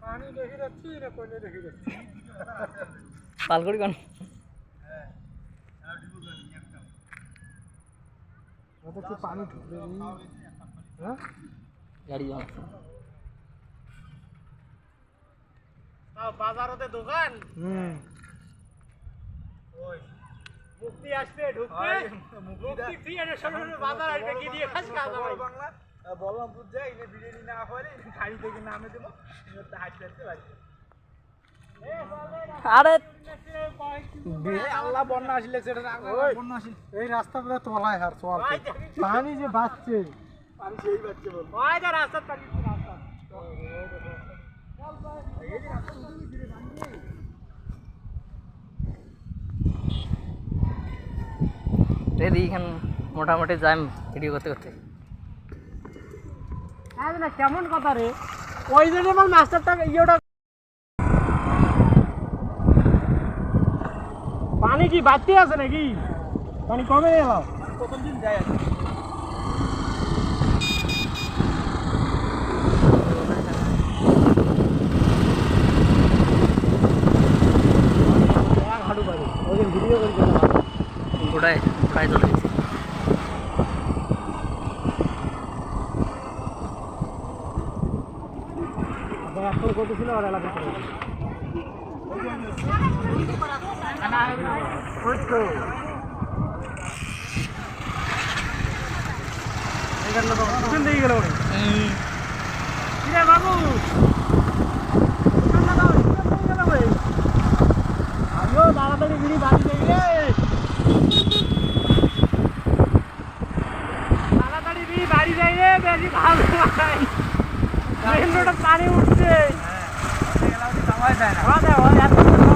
পানি দেখে যাচ্ছি না কোনে দেখে যাচ্ছি পালকড়ি কোন ওটা পানি ঢুকবে হ্যাঁ গাড়ি যাও বাজারতে দোকান ওই মুক্তি আসবে ঢুকবে মুক্তি ফ্রি এর সঙ্গে বাজার আসবে কি দিয়ে খাস খাওয়া ভাই বাংলা বললাম বুঝছে ইনে বিরিয়ানি না হলে গাড়ি থেকে নামে দেব এটা হাঁটতে পারবে আরে আল্লাহ বন্যা আসলে সেটা বন্যা আসলে এই রাস্তা পুরো তলায় হার চল পানি যে বাঁচছে পানি সেই বাঁচছে বল ওই যে রাস্তা পানি রাস্তা রেডি এখান মোটামুটি যাই ভিডিও করতে করতে আরে না কেমন কথা রে ওই জন্য আমার মাস্টারটা ইয়েটা পানি কি বাড়তে আছে নাকি পানি কমে গেল প্রথম দিন যায় আছে হাঁটু বাড়ি ওই ভিডিও করে গোটায় প্রায় চলে গেছে এখন কত ছিল আর এলাকা বাবু আমিও তাড়াতাড়ি বিড়ি বাড়ি দেখলে তাড়াতাড়ি বিড়ি বাড়ি যাই রে বেশি ভালো পানি উঠছে সময় দেয় না